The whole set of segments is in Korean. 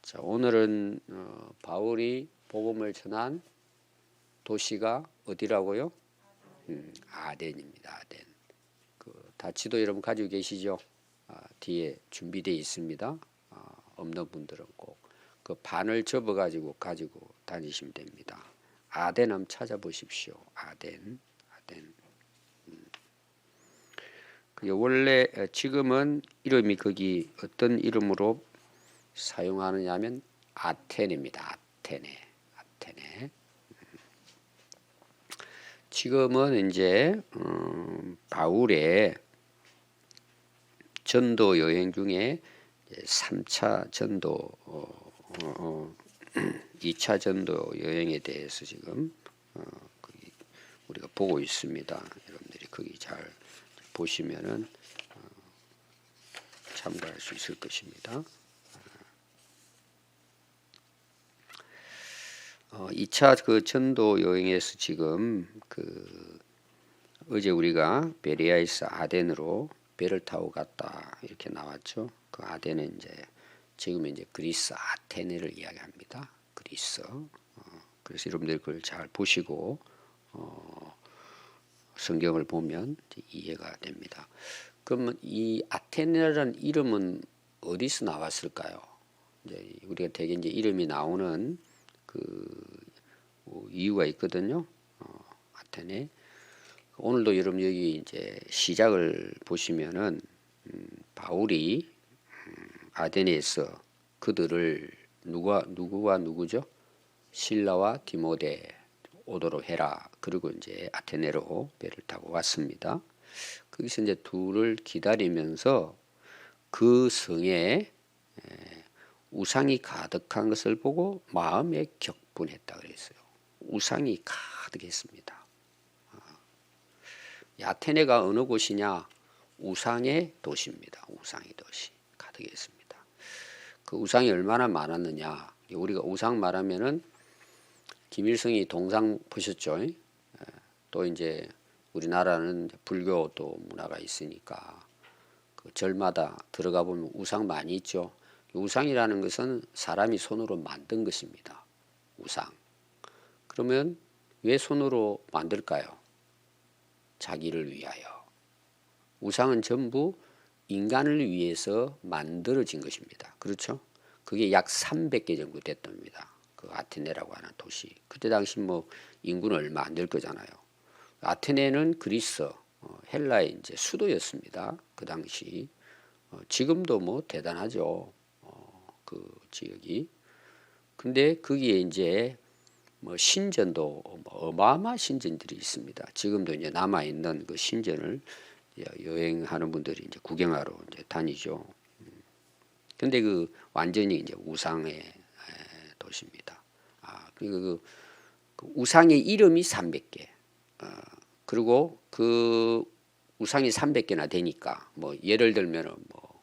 자, 오늘은 바울이 복음을 전한 도시가 어디라고요? 아덴입니다. 아덴. 다 지도 여러분 가지고 계시죠? 뒤에 준비되어 있습니다. 없는 분들은 꼭 그 반을 접어가지고 다니시면 됩니다. 아덴 한번 찾아보십시오. 아덴. 원래 지금은 이름이 거기 어떤 이름으로 사용하느냐면 아테네입니다. 아테네. 지금은 이제 바울의 전도 여행 중에 3차 전도 2차 전도 여행에 대해서 지금 우리가 보고 있습니다. 여러분들이 거기 잘 보시면은 참고할 수 있을 것입니다. 2차 그 전도 여행에서 지금 어제 우리가 베레아에서 아덴으로 배를 타고 갔다 이렇게 나왔죠. 그 아덴은 지금 그리스 아테네를 이야기합니다. 그리스. 그래서 여러분들 그걸 잘 보시고 성경을 보면 이해가 됩니다. 그러면 이 아테네라는 이름은 어디서 나왔을까요? 우리가 대개 이름이 나오는 이유가 있거든요. 아테네. 오늘도 여러분 여기 시작을 보시면은 바울이 아테네에서 그들을 누구와 누구죠? 실라와 디모데 오도록 해라. 그리고 아테네로 배를 타고 왔습니다. 거기서 둘을 기다리면서 그 성에 우상이 가득한 것을 보고 마음에 격분했다 그랬어요. 우상이 가득했습니다. 아테네가 어느 곳이냐? 우상의 도시입니다. 우상의 도시 가득했습니다. 그 우상이 얼마나 많았느냐? 우리가 우상 말하면은 김일성이 동상 보셨죠? 또 우리나라는 불교 또 문화가 있으니까 그 절마다 들어가 보면 우상 많이 있죠. 우상이라는 것은 사람이 손으로 만든 것입니다. 우상. 그러면 왜 손으로 만들까요? 자기를 위하여. 우상은 전부 인간을 위해서 만들어진 것입니다. 그렇죠? 그게 약 300개 정도 됐답니다. 그 아테네라고 하는 도시. 그때 당시 인구는 얼마 안 될 거잖아요. 아테네는 그리스, 헬라의 수도였습니다. 그 당시. 지금도 대단하죠. 그 지역이. 근데 거기에 신전도 어마어마한 신전들이 있습니다. 지금도 남아 있는 그 신전을 여행하는 분들이 구경하러 다니죠. 근데 완전히 우상의 도시입니다. 그리고 그 우상의 이름이 300개. 그리고 그 우상이 300개나 되니까 예를 들면은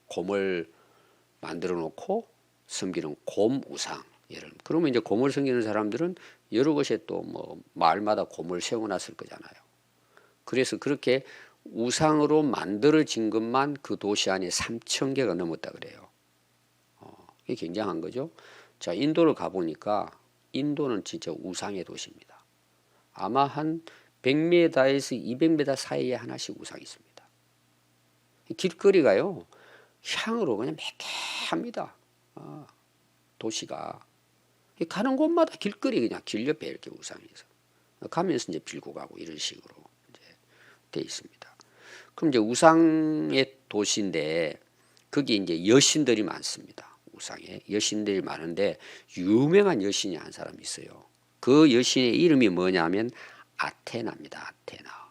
곰을 만들어 놓고 섬기는 곰 우상. 그러면 곰을 섬기는 사람들은 여러 곳에 또 마을마다 곰을 세워놨을 거잖아요. 그래서 그렇게 우상으로 만들어진 것만 그 도시 안에 3,000개가 넘었다 그래요. 이게 굉장한 거죠. 자, 인도를 가보니까 인도는 진짜 우상의 도시입니다. 아마 한 100m에서 200m 사이에 하나씩 우상이 있습니다. 길거리가요, 향으로 그냥 매캐합니다. 도시가. 가는 곳마다 길거리 그냥 길 옆에 이렇게 우상이 있어. 가면서 빌고 가고 이런 식으로 돼 있습니다. 그럼 우상의 도시인데 거기 여신들이 많습니다. 우상에 여신들이 많은데 유명한 여신이 한 사람이 있어요. 그 여신의 이름이 뭐냐면 아테나입니다. 아테나.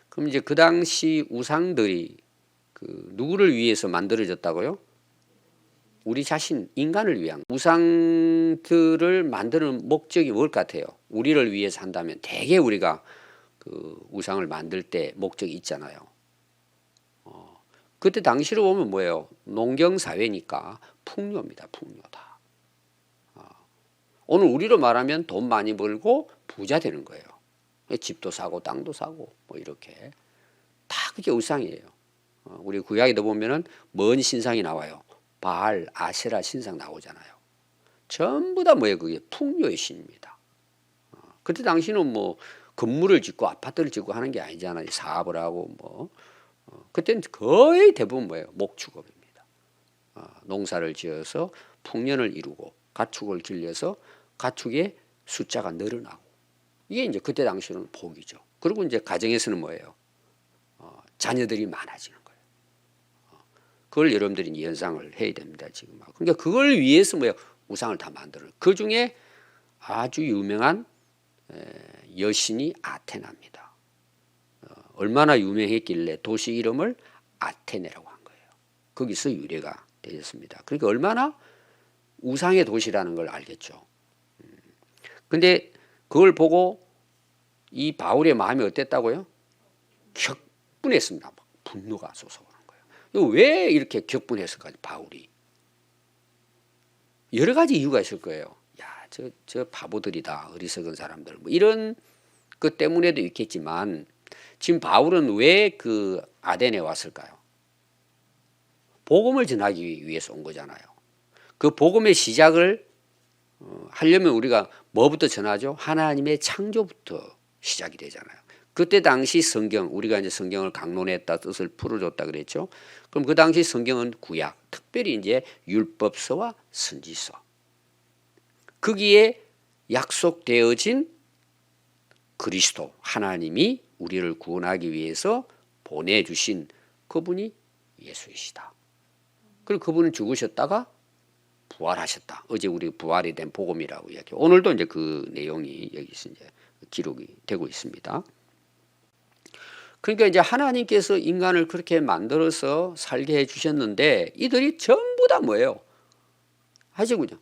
그럼 그 당시 우상들이 누구를 위해서 만들어졌다고요? 우리 자신, 인간을 위한. 우상들을 만드는 목적이 뭘 같아요? 우리를 위해서 한다면 대개 우리가 그 우상을 만들 때 목적이 있잖아요. 그때 당시로 보면 뭐예요? 농경사회니까 풍요입니다. 풍요다. 오늘 우리로 말하면 돈 많이 벌고 부자 되는 거예요. 집도 사고 땅도 사고 이렇게. 다 그게 우상이에요. 우리 구약에도 보면은 먼 신상이 나와요. 바알, 아세라 신상 나오잖아요. 전부 다 뭐예요? 그게 풍요의 신입니다. 그때 당시는 뭐 건물을 짓고 아파트를 짓고 하는 게 아니잖아요. 사업을 하고 뭐 그때는 거의 대부분 뭐예요? 목축업입니다. 농사를 지어서 풍년을 이루고 가축을 길러서 가축의 숫자가 늘어나고 이게 이제 그때 당시는 복이죠. 그리고 이제 가정에서는 뭐예요? 자녀들이 많아지는 거예요. 그걸 여러분들이 이제 연상을 해야 됩니다. 지금. 그러니까 그걸 위해서 뭐예요? 우상을 다 만들어요. 그 중에 아주 유명한 여신이 아테나입니다. 얼마나 유명했길래 도시 이름을 아테네라고 한 거예요. 거기서 유래가 되었습니다. 그러니까 얼마나 우상의 도시라는 걸 알겠죠. 근데 그걸 보고 이 바울의 마음이 어땠다고요? 격분했습니다. 막 분노가 솟아오는 거예요. 왜 이렇게 격분했을까? 바울이 여러 가지 이유가 있을 거예요. 야, 저 바보들이다. 어리석은 사람들. 뭐 이런 것 때문에도 있겠지만 지금 바울은 왜 그 아덴에 왔을까요? 복음을 전하기 위해서 온 거잖아요. 그 복음의 시작을 하려면 우리가 뭐부터 전하죠? 하나님의 창조부터 시작이 되잖아요. 그때 당시 성경, 우리가 이제 성경을 강론했다, 뜻을 풀어줬다 그랬죠. 그럼 그 당시 성경은 구약, 특별히 이제 율법서와 선지서. 거기에 약속되어진 그리스도, 하나님이 우리를 구원하기 위해서 보내주신 그분이 예수이시다. 그리고 그분은 죽으셨다가 부활하셨다. 어제 우리 부활이 된 복음이라고 이야기해요. 오늘도 이제 그 내용이 여기서 이제 기록이 되고 있습니다. 그러니까 이제 하나님께서 인간을 그렇게 만들어서 살게 해 주셨는데 이들이 전부 다 뭐예요? 아주 그냥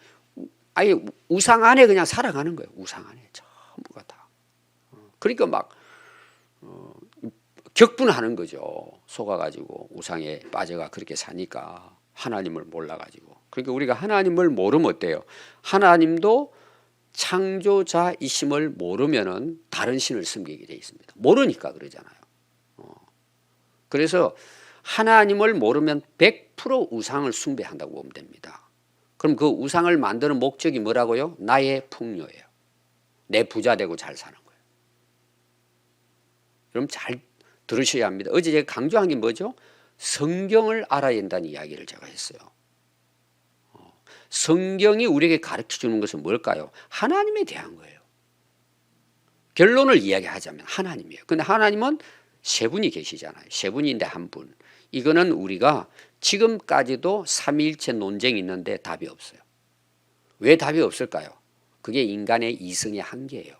아예 우상 안에 그냥 살아가는 거예요. 우상 안에 전부가 다. 그러니까 막 격분하는 거죠. 속아가지고 우상에 빠져가 그렇게 사니까 하나님을 몰라가지고. 그러니까 우리가 하나님을 모르면 어때요? 하나님도 창조자이심을 모르면은 다른 신을 섬기게 돼 있습니다. 모르니까 그러잖아요. 그래서 하나님을 모르면 100% 우상을 숭배한다고 보면 됩니다. 그럼 그 우상을 만드는 목적이 뭐라고요? 나의 풍요예요. 내 부자 되고 잘 사는 거예요. 여러분 잘 들으셔야 합니다. 어제 제가 강조한 게 뭐죠? 성경을 알아야 된다는 이야기를 제가 했어요. 성경이 우리에게 가르쳐 주는 것은 뭘까요? 하나님에 대한 거예요. 결론을 이야기하자면 하나님이에요. 근데 하나님은 세 분이 계시잖아요. 세 분인데 한 분. 이거는 우리가 지금까지도 삼위일체 논쟁이 있는데 답이 없어요. 왜 답이 없을까요? 그게 인간의 이성의 한계예요.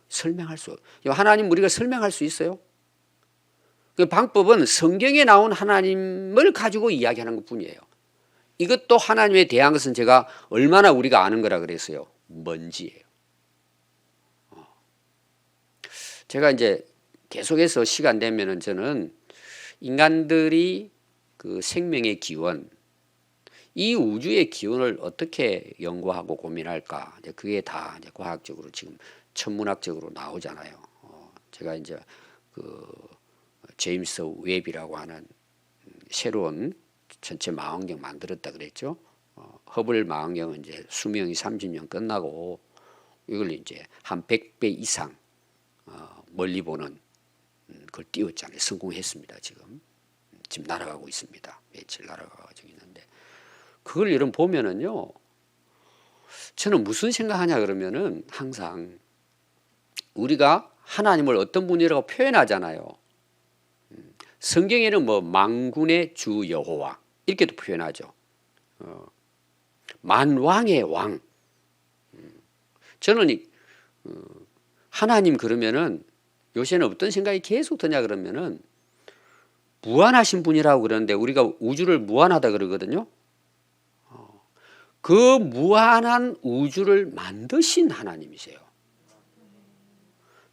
설명할 수 없어요. 하나님 우리가 설명할 수 있어요? 그 방법은 성경에 나온 하나님을 가지고 이야기하는 것뿐이에요. 이것도 하나님에 대한 것은 제가 얼마나 우리가 아는 거라 그랬어요. 먼지예요. 제가 이제 계속해서 시간 되면은 저는 인간들이 그 생명의 기원, 이 우주의 기원을 어떻게 연구하고 고민할까? 이제 그게 다 이제 과학적으로 지금 천문학적으로 나오잖아요. 제가 이제 그 제임스 웹이라고 하는 새로운 전체 망원경 만들었다 그랬죠. 허블 망원경은 이제 수명이 30년 끝나고 이걸 이제 한 100배 이상 멀리 보는 그걸 띄웠잖아요. 성공했습니다. 지금 날아가고 있습니다. 며칠 날아가고 있는데 그걸 여러분 보면은요. 저는 무슨 생각하냐 그러면은 항상 우리가 하나님을 어떤 분이라고 표현하잖아요. 성경에는 뭐 만군의 주 여호와 이렇게도 표현하죠. 만왕의 왕. 저는 하나님 그러면은 요새는 어떤 생각이 계속 드냐 그러면은 무한하신 분이라고 그러는데 우리가 우주를 무한하다 그러거든요. 그 무한한 우주를 만드신 하나님이세요.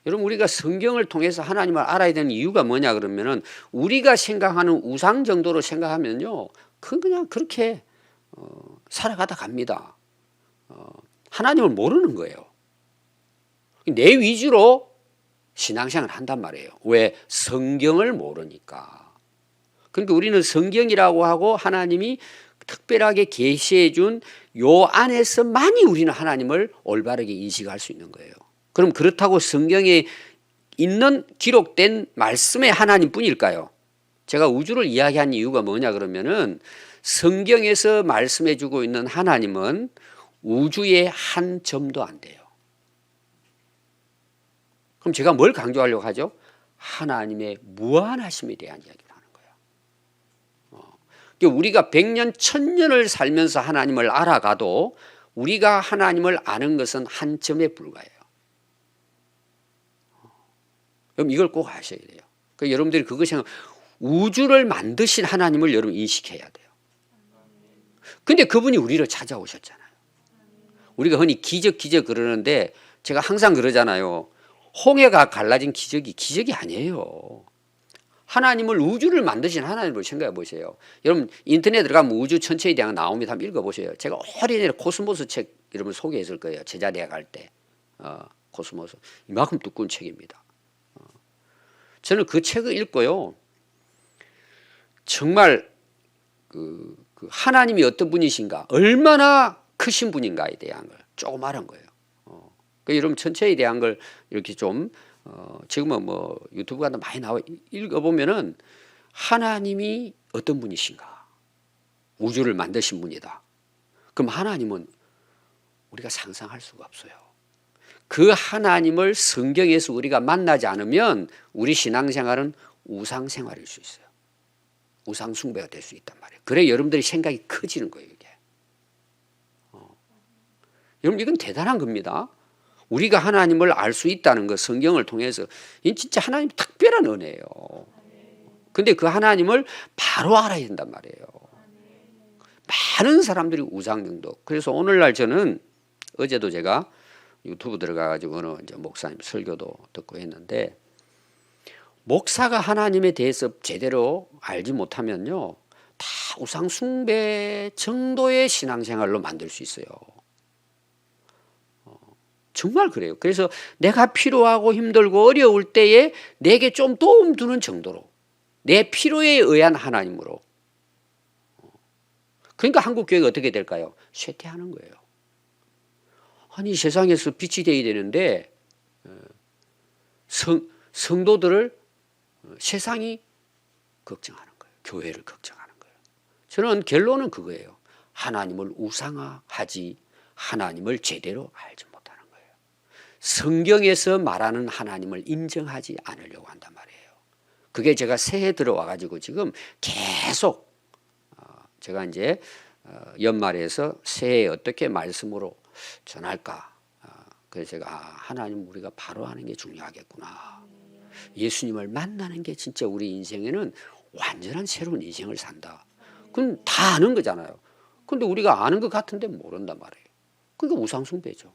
여러분 우리가 성경을 통해서 하나님을 알아야 되는 이유가 뭐냐 그러면은 우리가 생각하는 우상 정도로 생각하면요. 그냥 그렇게 살아가다 갑니다. 하나님을 모르는 거예요. 내 위주로 신앙생활을 한단 말이에요. 왜? 성경을 모르니까. 그러니까 우리는 성경이라고 하고 하나님이 특별하게 계시해 준 요 안에서만이 우리는 하나님을 올바르게 인식할 수 있는 거예요. 그럼 그렇다고 성경에 있는 기록된 말씀의 하나님뿐일까요? 제가 우주를 이야기한 이유가 뭐냐 그러면은 성경에서 말씀해 주고 있는 하나님은 우주의 한 점도 안 돼요. 그럼 제가 뭘 강조하려고 하죠? 하나님의 무한하심에 대한 이야기를 하는 거예요. 우리가 100년, 1000년을 살면서 하나님을 알아가도 우리가 하나님을 아는 것은 한 점에 불과해요. 그럼 이걸 꼭 아셔야 돼요. 그러니까 여러분들이 그거 생각, 우주를 만드신 하나님을 여러분 인식해야 돼요. 근데 그분이 우리를 찾아오셨잖아요. 우리가 흔히 기적 그러는데 제가 항상 그러잖아요. 홍해가 갈라진 기적이 아니에요. 하나님을 우주를 만드신 하나님을 생각해 보세요. 여러분 인터넷 들어가면 우주 천체에 대한 나옵니다. 한번 읽어보세요. 제가 오래전에 코스모스 책 이름을 소개했을 거예요. 제자대학 갈 때. 코스모스. 이만큼 두꺼운 책입니다. 저는 그 책을 읽고요. 정말 그 하나님이 어떤 분이신가, 얼마나 크신 분인가에 대한 걸 조금 알은 거예요. 그 여러분 천체에 대한 걸 이렇게 좀 지금은 뭐 유튜브 같은 데 많이 나와 읽어보면은 하나님이 어떤 분이신가, 우주를 만드신 분이다. 그럼 하나님은 우리가 상상할 수가 없어요. 그 하나님을 성경에서 우리가 만나지 않으면 우리 신앙생활은 우상생활일 수 있어요. 우상숭배가 될 수 있단 말이에요. 그래 여러분들이 생각이 커지는 거예요. 이게. 여러분 이건 대단한 겁니다. 우리가 하나님을 알 수 있다는 것, 성경을 통해서 이건 진짜 하나님 특별한 은혜예요. 근데 그 하나님을 바로 알아야 된단 말이에요. 많은 사람들이 우상경도. 그래서 오늘날 저는 어제도 제가 유튜브 들어가가지고 어느 이제 목사님 설교도 듣고 했는데, 목사가 하나님에 대해서 제대로 알지 못하면요, 다 우상숭배 정도의 신앙생활로 만들 수 있어요. 정말 그래요. 그래서 내가 필요하고 힘들고 어려울 때에 내게 좀 도움 주는 정도로, 내 필요에 의한 하나님으로. 그러니까 한국교회가 어떻게 될까요? 쇠퇴하는 거예요. 아니 세상에서 빛이 되어야 되는데 성도들을 세상이 걱정하는 거예요. 교회를 걱정하는 거예요. 저는 결론은 그거예요. 하나님을 우상화하지 하나님을 제대로 알지 못하는 거예요. 성경에서 말하는 하나님을 인정하지 않으려고 한단 말이에요. 그게 제가 새해 들어와 가지고 지금 계속 제가 이제 연말에서 새해에 어떻게 말씀으로 전할까. 그래서 제가 하나님 우리가 바로 하는 게 중요하겠구나. 예수님을 만나는 게 진짜 우리 인생에는 완전한 새로운 인생을 산다. 그건 다 아는 거잖아요. 근데 우리가 아는 것 같은데 모른단 말이에요. 그러니까 우상숭배죠.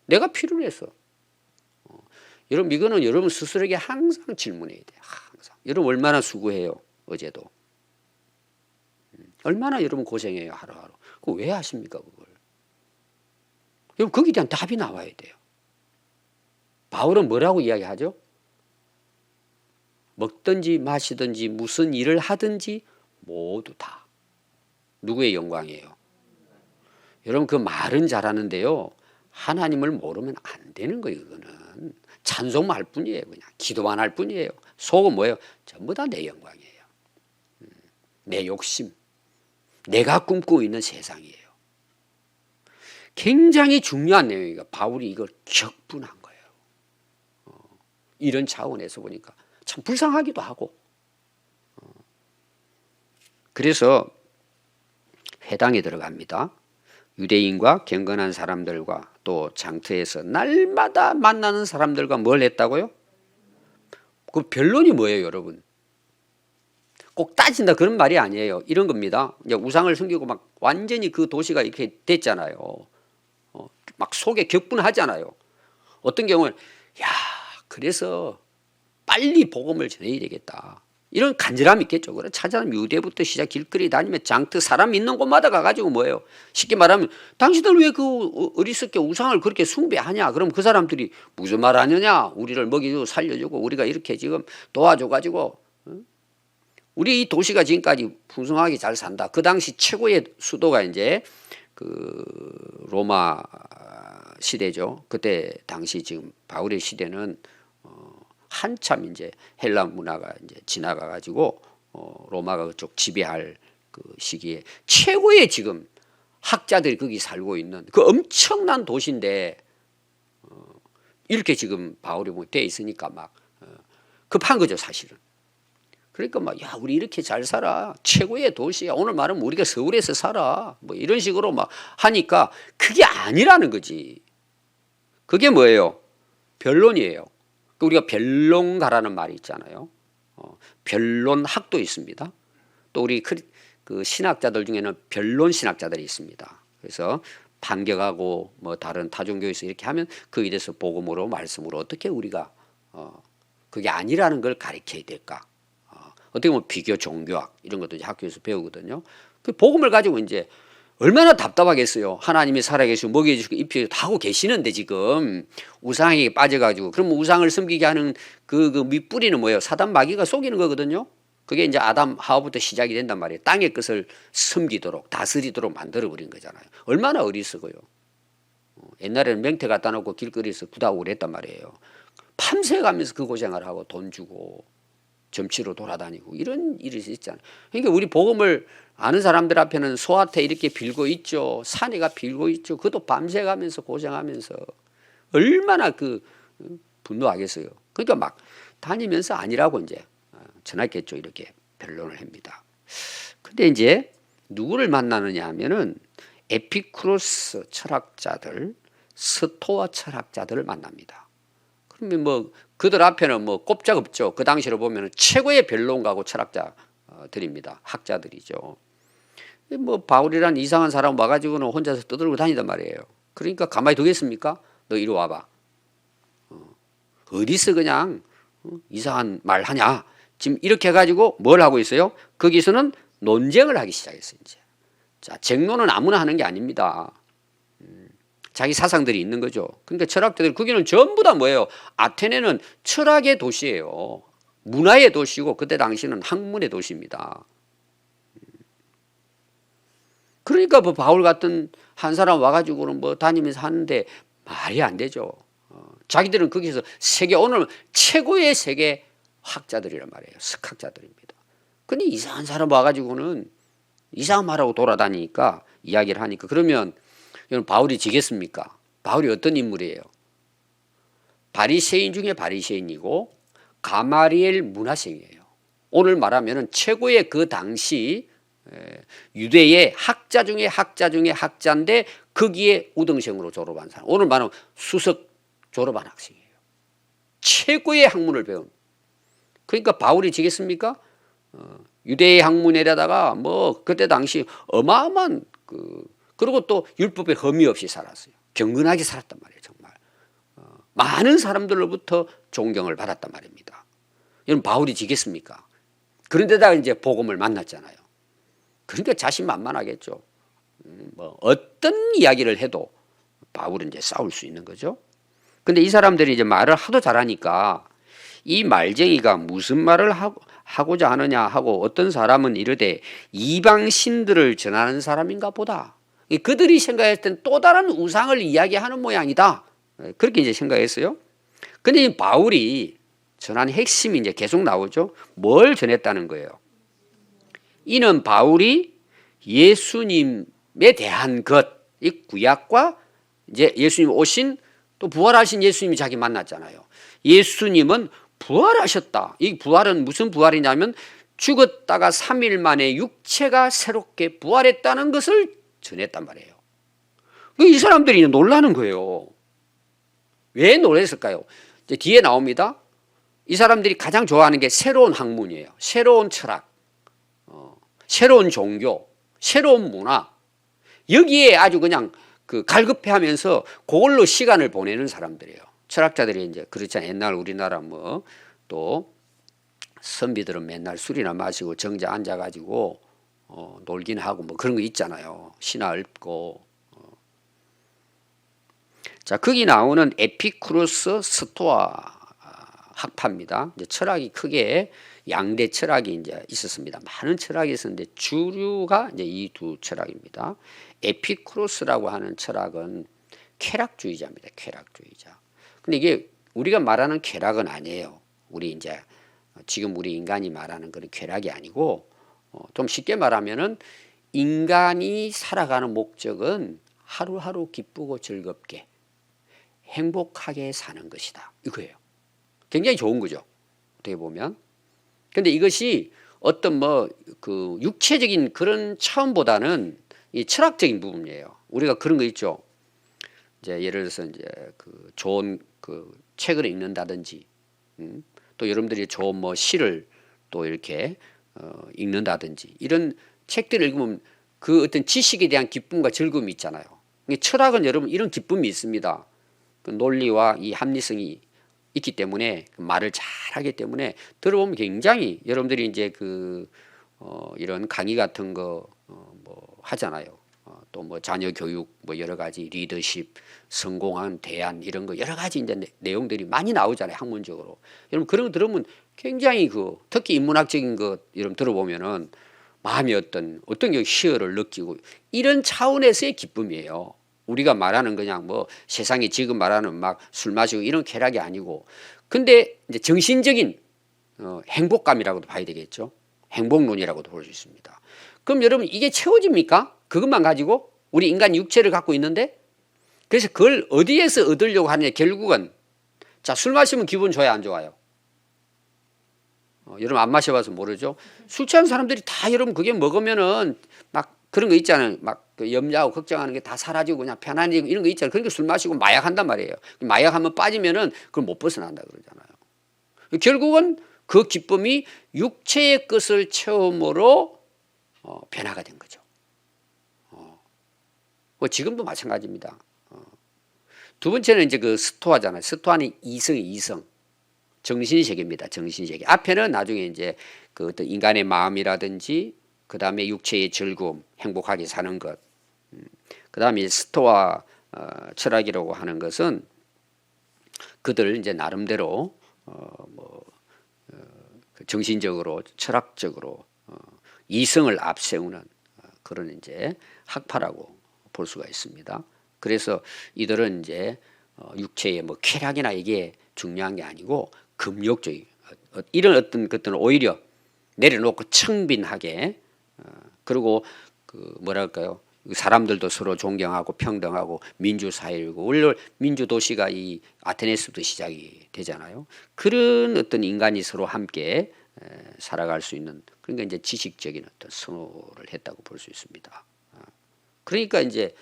내가 필요로 해서. 여러분 이거는 여러분 스스로에게 항상 질문해야 돼요. 항상. 여러분 얼마나 수고해요. 어제도. 얼마나 여러분 고생해요. 하루하루. 그거 왜 하십니까 그걸. 여러분 거기에 대한 답이 나와야 돼요. 바울은 뭐라고 이야기하죠? 먹든지 마시든지 무슨 일을 하든지 모두 다 누구의 영광이에요? 여러분 그 말은 잘하는데요, 하나님을 모르면 안 되는 거예요. 그거는 찬송만 할 뿐이에요. 그냥 기도만 할 뿐이에요. 속은 뭐예요? 전부 다 내 영광이에요. 내 욕심, 내가 꿈꾸고 있는 세상이에요. 굉장히 중요한 내용이니까 바울이 이걸 격분한 거예요. 이런 차원에서 보니까 참 불쌍하기도 하고. 그래서 회당에 들어갑니다. 유대인과 경건한 사람들과 또 장터에서 날마다 만나는 사람들과 뭘 했다고요? 그 변론이 뭐예요, 여러분? 꼭 따진다 그런 말이 아니에요. 이런 겁니다. 이제 우상을 섬기고 막 완전히 그 도시가 이렇게 됐잖아요. 막 속에 격분하잖아요. 어떤 경우는 야, 그래서 빨리 복음을 전해야 되겠다. 이런 간절함이 있겠죠. 그래 찾아는 유대부터 시작 길거리 다니면 장터 사람 있는 곳마다 가가지고 뭐예요? 쉽게 말하면 당신들 왜 그 어리석게 우상을 그렇게 숭배하냐? 그럼 그 사람들이 무슨 말 하느냐? 우리를 먹이고 살려주고 우리가 이렇게 지금 도와줘가지고 우리 이 도시가 지금까지 풍성하게 잘 산다. 그 당시 최고의 수도가 이제 그 로마 시대죠. 그때 당시 지금 바울의 시대는 한참 이제 헬라 문화가 이제 지나가 가지고 로마가 그쪽 지배할 그 시기에 최고의 지금 학자들이 거기 살고 있는 그 엄청난 도시인데 이렇게 지금 바울이 뭐 돼 있으니까 막 급한 거죠, 사실은. 그러니까 막 야, 우리 이렇게 잘 살아. 최고의 도시야. 오늘 말하면 우리가 서울에서 살아. 뭐 이런 식으로 막 하니까 그게 아니라는 거지. 그게 뭐예요? 변론이에요. 우리가 변론가라는 말이 있잖아요. 변론학도 있습니다. 또 우리 그 신학자들 중에는 변론 신학자들이 있습니다. 그래서 반격하고 뭐 다른 타종교에서 이렇게 하면 거기에 대해서 복음으로 말씀으로 어떻게 우리가 그게 아니라는 걸 가르쳐야 될까? 어떻게 보면 비교 종교학 이런 것도 이제 학교에서 배우거든요. 그 복음을 가지고 이제 얼마나 답답하겠어요. 하나님이 살아계시고 먹여주시고 입혀주고 다 하고 계시는데 지금 우상에 빠져가지고 그럼 우상을 섬기게 하는 그 밑뿌리는 뭐예요? 사단 마귀가 속이는 거거든요. 그게 이제 아담 하와부터 시작이 된단 말이에요. 땅의 것을 섬기도록 다스리도록 만들어버린 거잖아요. 얼마나 어리석어요. 옛날에는 명태 갖다 놓고 길거리에서 구다고 그랬단 말이에요. 밤새 가면서 그 고생을 하고 돈 주고 점치러 돌아다니고 이런 일이 있잖아요. 그러니까 우리 복음을 아는 사람들 앞에는 소한테 이렇게 빌고 있죠. 사내가 빌고 있죠. 그것도 밤새 가면서 고생하면서 얼마나 그 분노하겠어요. 그러니까 막 다니면서 아니라고 이제 전했겠죠. 이렇게 변론을 합니다. 근데 이제 누구를 만나느냐 하면은 에피쿠로스 철학자들, 스토아 철학자들을 만납니다. 그러면 뭐 그들 앞에는 뭐 꼼짝없죠. 그 당시로 보면 최고의 변론가고 철학자들입니다. 학자들이죠. 뭐 바울이란 이상한 사람 와가지고는 혼자서 떠들고 다니단 말이에요. 그러니까 가만히 두겠습니까? 너 이리 와봐. 어디서 그냥 이상한 말 하냐? 지금 이렇게 해가지고 뭘 하고 있어요? 거기서는 논쟁을 하기 시작했어요. 이제. 자, 쟁론은 아무나 하는 게 아닙니다. 자기 사상들이 있는 거죠. 그러니까 철학자들 거기는 전부 다 뭐예요? 아테네는 철학의 도시예요. 문화의 도시고 그때 당시는 학문의 도시입니다. 그러니까 뭐 바울 같은 한 사람 와가지고는 뭐 다니면서 하는데 말이 안 되죠. 자기들은 거기서 세계 오늘 최고의 세계 학자들이란 말이에요. 석학자들입니다. 근데 이상한 사람 와가지고는 이상한 말하고 돌아다니니까 이야기를 하니까 그러면 이건 바울이 지겠습니까? 바울이 어떤 인물이에요? 바리새인 중에 바리새인이고 가마리엘 문화생이에요. 오늘 말하면 최고의 그 당시 유대의 학자 중에 학자 중에 학자인데 거기에 우등생으로 졸업한 사람. 오늘 말하면 수석 졸업한 학생이에요. 최고의 학문을 배운. 그러니까 바울이 지겠습니까? 유대의 학문에다가 뭐 그때 당시 어마어마한 그리고 또 율법에 흠이 없이 살았어요. 경건하게 살았단 말이에요. 정말 많은 사람들로부터 존경을 받았단 말입니다. 이런 바울이 지겠습니까? 그런데다가 이제 복음을 만났잖아요. 그러니까 자신만만하겠죠. 뭐 어떤 이야기를 해도 바울은 이제 싸울 수 있는 거죠. 근데 이 사람들이 이제 말을 하도 잘하니까 이 말쟁이가 무슨 말을 하고자 하느냐 하고 어떤 사람은 이르되 이방 신들을 전하는 사람인가 보다. 그들이 생각했을 땐 또 다른 우상을 이야기하는 모양이다. 그렇게 이제 생각했어요. 근데 이 바울이 전한 핵심이 이제 계속 나오죠. 뭘 전했다는 거예요. 이는 바울이 예수님에 대한 것, 이 구약과 이제 예수님 오신 또 부활하신 예수님이 자기 만났잖아요. 예수님은 부활하셨다. 이 부활은 무슨 부활이냐면 죽었다가 3일 만에 육체가 새롭게 부활했다는 것을 전했단 말이에요. 이 사람들이 놀라는 거예요. 왜 놀랐을까요? 이제 뒤에 나옵니다. 이 사람들이 가장 좋아하는 게 새로운 학문이에요. 새로운 철학, 새로운 종교, 새로운 문화. 여기에 아주 그냥 갈급해하면서 그걸로 시간을 보내는 사람들이에요. 철학자들이 이제 그렇잖아요. 옛날 우리나라 뭐 또 선비들은 맨날 술이나 마시고 정자 앉아가지고 놀긴 하고 뭐 그런 거 있잖아요. 신화 읊고. 자, 거기 나오는 에피쿠로스 스토아 학파입니다. 이제 철학이 크게 양대 철학이 이제 있었습니다. 많은 철학이 있었는데 주류가 이제 이 두 철학입니다. 에피쿠로스라고 하는 철학은 쾌락주의자입니다. 쾌락주의자. 근데 이게 우리가 말하는 쾌락은 아니에요. 우리 이제 지금 우리 인간이 말하는 그런 쾌락이 아니고 좀 쉽게 말하면은 인간이 살아가는 목적은 하루하루 기쁘고 즐겁게 행복하게 사는 것이다. 이거예요. 굉장히 좋은 거죠. 어떻게 보면. 근데 이것이 어떤 뭐 그 육체적인 그런 차원보다는 이 철학적인 부분이에요. 우리가 그런 거 있죠. 이제 예를 들어서 이제 그 좋은 그 책을 읽는다든지, 또 여러분들이 좋은 뭐 시를 또 이렇게 읽는다든지 이런 책들을 읽으면 그 어떤 지식에 대한 기쁨과 즐거움이 있잖아요. 철학은 여러분 이런 기쁨이 있습니다. 그 논리와 이 합리성이 있기 때문에 말을 잘하기 때문에 들어보면 굉장히 여러분들이 이제 그 이런 강의 같은 거 뭐 하잖아요. 또 뭐 자녀 교육 뭐 여러 가지 리더십, 성공한 대안 이런 거 여러 가지 이제 내용들이 많이 나오잖아요. 학문적으로. 여러분 그런 거 들으면 굉장히 그 특히 인문학적인 것 여러분 들어보면은 마음이 어떤 게 희열을 느끼고 이런 차원에서의 기쁨이에요. 우리가 말하는 그냥 뭐 세상에 지금 말하는 막 술 마시고 이런 쾌락이 아니고 근데 이제 정신적인 행복감이라고도 봐야 되겠죠. 행복론이라고도 볼 수 있습니다. 그럼 여러분 이게 채워집니까? 그것만 가지고 우리 인간 육체를 갖고 있는데 그래서 그걸 어디에서 얻으려고 하느냐 결국은 자, 술 마시면 기분 좋아요 안 좋아요? 여러분 안 마셔봐서 모르죠. 술 취한 사람들이 다 여러분 그게 먹으면은 막 그런 거 있잖아요. 막 그 염려하고 걱정하는 게 다 사라지고 그냥 편안해지고 이런 거 있잖아요. 그러니까 술 마시고 마약한단 말이에요. 마약하면 빠지면은 그걸 못 벗어난다 그러잖아요. 결국은 그 기쁨이 육체의 것을 체험으로 변화가 된 거죠. 지금도 마찬가지입니다. 두 번째는 이제 그 스토아잖아요. 스토아는 이성. 정신세계입니다. 정신세계. 앞에는 나중에 이제 그 어떤 인간의 마음이라든지 그 다음에 육체의 즐거움, 행복하게 사는 것. 그 다음에 스토아 철학이라고 하는 것은 그들 이제 나름대로 정신적으로 철학적으로 이성을 앞세우는 그런 이제 학파라고 볼 수가 있습니다. 그래서 이들은 이제 육체의 뭐 쾌락이나 이게 중요한 게 아니고 금욕적인 이런 어떤 것들은 오히려 내려놓고 청빈하게 그리고 그 뭐랄까요 사람들도 서로 존경하고 평등하고 민주사회이고 원래 민주도시가 이 아테네스부터 시작이 되잖아요. 그런 어떤 인간이 서로 함께 살아갈 수 있는 그러니까 이제 지식적인 어떤 선호를 했다고 볼 수 있습니다. 그러니까 이제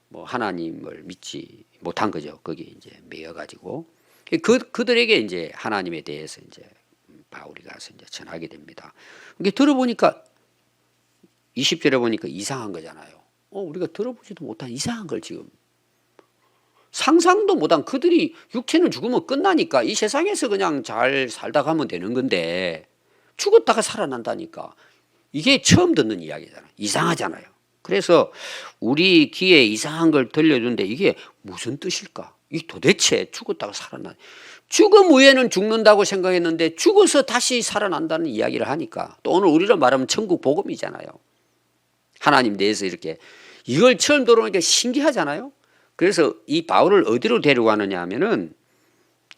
뭐 하나님을 믿지 못한 거죠. 거기 이제 매여 가지고 그들에게 이제 하나님에 대해서 이제 바울이 가서 이제 전하게 됩니다. 이게 들어보니까 20절에 보니까 이상한 거잖아요. 우리가 들어보지도 못한 이상한 걸 지금 상상도 못한 그들이 육체는 죽으면 끝나니까 이 세상에서 그냥 잘 살다 가면 되는 건데 죽었다가 살아난다니까 이게 처음 듣는 이야기잖아요. 이상하잖아요. 그래서 우리 귀에 이상한 걸 들려주는데 이게 무슨 뜻일까? 이 도대체 죽었다가 살아나 죽음 후에는 죽는다고 생각했는데 죽어서 다시 살아난다는 이야기를 하니까 또 오늘 우리로 말하면 천국 복음이잖아요. 하나님 대해서 이렇게 이걸 처음 들어보니까 신기하잖아요. 그래서 이 바울을 어디로 데려가느냐 하면은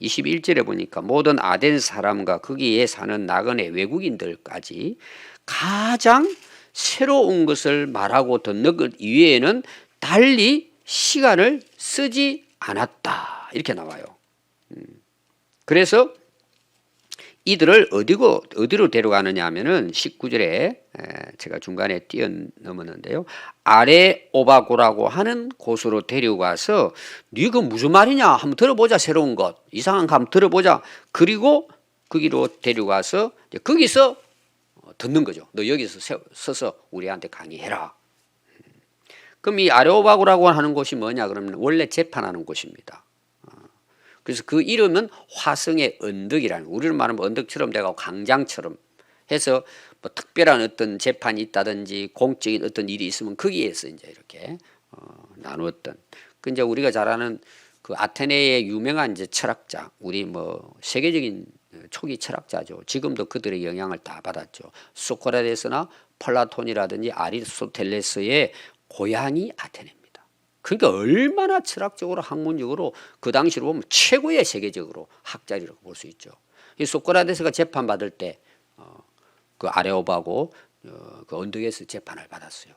21절에 보니까 모든 아덴 사람과 거기에 사는 나그네 외국인들까지 가장 새로운 것을 말하고 듣는 것 이외에는 달리 시간을 쓰지 않았다. 이렇게 나와요. 그래서 이들을 어디로 데려가느냐 하면은 19절에 제가 중간에 뛰어넘었는데요. 아레오바고라고 하는 곳으로 데려가서 네가 무슨 말이냐 한번 들어보자. 새로운 것 이상한 거 한번 들어보자. 그리고 거기로 데려가서 거기서 듣는 거죠. 너 여기서 서서 우리한테 강의해라. 그럼 이 아레오바고라고 하는 곳이 뭐냐 그러면 원래 재판하는 곳입니다. 그래서 그 이름은 화성의 언덕이라는 우리는 말하면 언덕처럼 돼가고 강장처럼 해서 뭐 특별한 어떤 재판이 있다든지 공적인 어떤 일이 있으면 거기에서 이제 이렇게 나누었던 그 이제 우리가 잘 아는 그 아테네의 유명한 이제 철학자 우리 뭐 세계적인 초기 철학자죠. 지금도 그들의 영향을 다 받았죠. 소크라테스나 플라톤이라든지 아리스토텔레스의 고향이 아테네입니다. 그러니까 얼마나 철학적으로 학문적으로 그 당시로 보면 최고의 세계적으로 학자리라고 볼 수 있죠. 이 소크라테스가 재판받을 때 그 아레오바고 그 언덕에서 재판을 받았어요.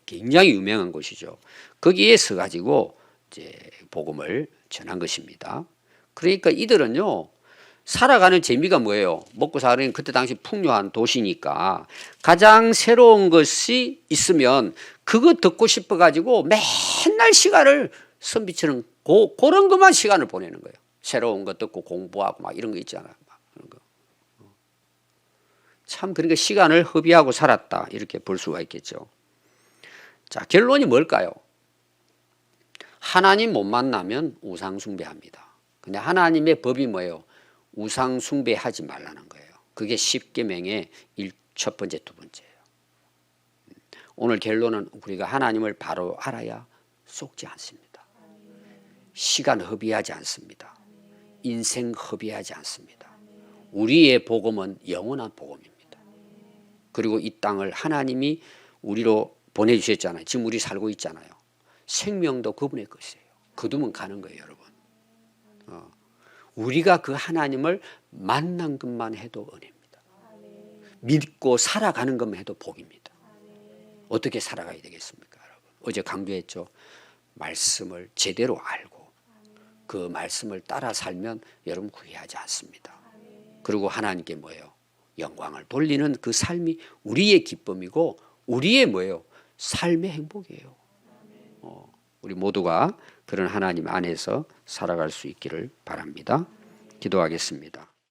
굉장히 유명한 곳이죠. 거기에 서가지고 이제 복음을 전한 것입니다. 그러니까 이들은요, 살아가는 재미가 뭐예요? 먹고 사는 그때 당시 풍요한 도시니까 가장 새로운 것이 있으면 그거 듣고 싶어가지고 맨날 시간을 선비처럼 그런 것만 시간을 보내는 거예요. 새로운 거 듣고 공부하고 막 이런 거 있잖아요. 막 그런 거. 참 그러니까 시간을 허비하고 살았다 이렇게 볼 수가 있겠죠. 자, 결론이 뭘까요? 하나님 못 만나면 우상 숭배합니다. 근데 하나님의 법이 뭐예요? 우상 숭배하지 말라는 거예요. 그게 십계명의 첫 번째, 두 번째예요. 오늘 결론은 우리가 하나님을 바로 알아야 속지 않습니다. 시간 허비하지 않습니다. 인생 허비하지 않습니다. 우리의 복음은 영원한 복음입니다. 그리고 이 땅을 하나님이 우리로 보내주셨잖아요. 지금 우리 살고 있잖아요. 생명도 그분의 것이에요. 거두면 가는 거예요, 여러분. 우리가 그 하나님을 만난 것만 해도 은혜입니다. 믿고 살아가는 것만 해도 복입니다. 어떻게 살아가야 되겠습니까, 여러분? 어제 강조했죠. 말씀을 제대로 알고 그 말씀을 따라 살면 여러분 구애하지 않습니다. 그리고 하나님께 뭐예요? 영광을 돌리는 그 삶이 우리의 기쁨이고 우리의 뭐예요? 삶의 행복이에요. 우리 모두가 그런 하나님 안에서 살아갈 수 있기를 바랍니다. 기도하겠습니다.